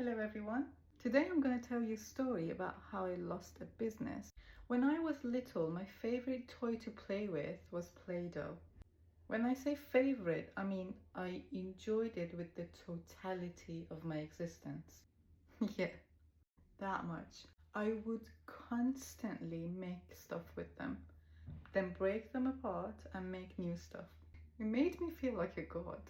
Hello everyone. Today I'm going to tell you a story about how I lost a business. When I was little, my favorite toy to play with was Play-Doh. When I say favorite, I mean I enjoyed it with the totality of my existence. Yeah, that much. I would constantly make stuff with them, then break them apart and make new stuff. It made me feel like a god.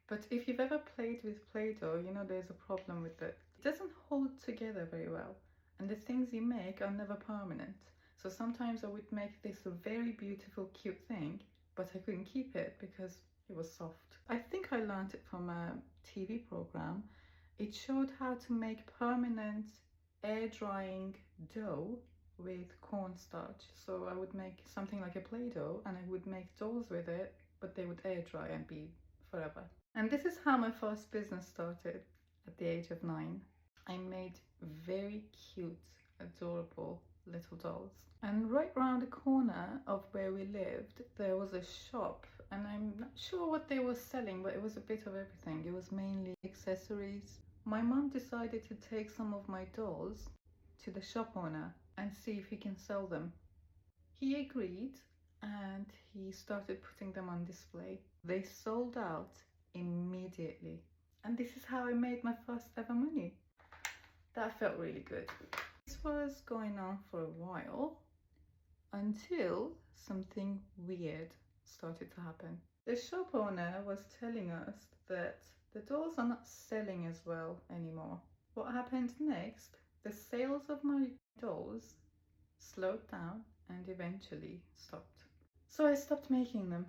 But if you've ever played with Play-Doh, you know there's a problem with it. It doesn't hold together very well, and the things you make are never permanent. So sometimes I would make this very beautiful, cute thing, but I couldn't keep it because it was soft. I think I learned it from a TV program. It showed how to make permanent air drying dough with cornstarch. So I would make something like a Play-Doh and I would make dolls with it, but they would air dry and be forever. And this is how my first business started at the age of 9. I made very cute, adorable little dolls. And right around the corner of where we lived, there was a shop, and I'm not sure what they were selling, but it was a bit of everything. It was mainly accessories. My mum decided to take some of my dolls to the shop owner and see if he can sell them. He agreed and he started putting them on display. They sold out immediately. And this is how I made my first ever money. That felt really good. This was going on for a while until something weird started to happen. The shop owner was telling us that the dolls are not selling as well anymore. What happened next? The sales of my dolls slowed down and eventually stopped. So I stopped making them.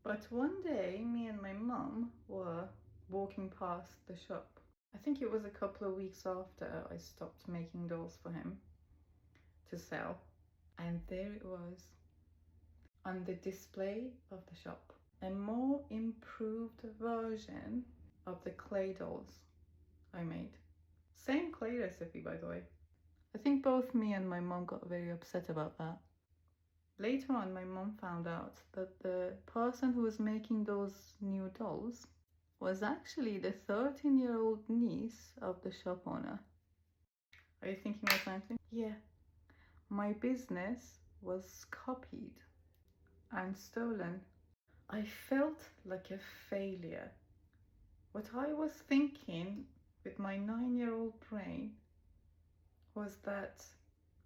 But one day, me and my mum were walking past the shop. I think it was a couple of weeks after I stopped making dolls for him to sell. And there it was, on the display of the shop. A more improved version of the clay dolls I made. Same clay recipe, by the way. I think both me and my mum got very upset about that. Later on, my mum found out that the person who was making those new dolls was actually the 13-year-old niece of the shop owner. Are you thinking of something? Yeah. My business was copied and stolen. I felt like a failure. What I was thinking with my 9-year-old brain was that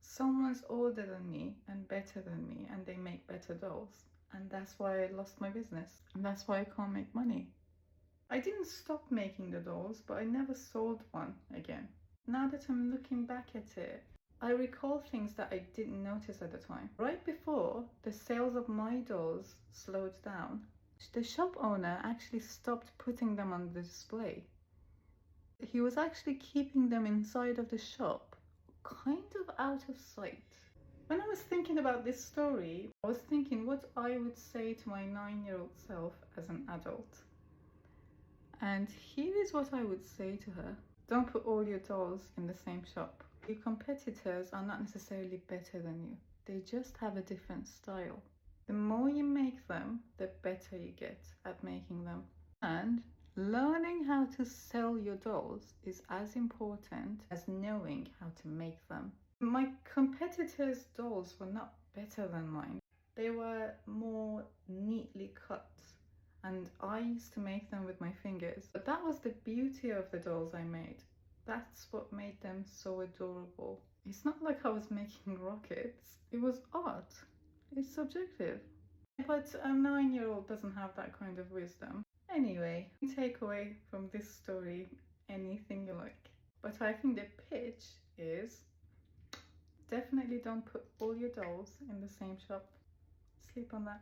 someone's older than me and better than me and they make better dolls, and that's why I lost my business and that's why I can't make money. I didn't stop making the dolls, but I never sold one again. Now that I'm looking back at it, I recall things that I didn't notice at the time. Right before the sales of my dolls slowed down, the shop owner actually stopped putting them on the display. He was actually keeping them inside of the shop, kind of out of sight. When I was thinking about this story, I was thinking what I would say to my 9-year-old self as an adult. And here is what I would say to her. Don't put all your dolls in the same shop. Your competitors are not necessarily better than you. They just have a different style. The more you make them, the better you get at making them. And learning how to sell your dolls is as important as knowing how to make them. My competitors' dolls were not better than mine. They were more neatly cut, and I used to make them with my fingers. But that was the beauty of the dolls I made. That's what made them so adorable. It's not like I was making rockets. It was art. It's subjective. But a 9-year-old doesn't have that kind of wisdom. Anyway, take away from this story anything you like. But I think the pitch is definitely don't put all your dolls in the same shop. Sleep on that.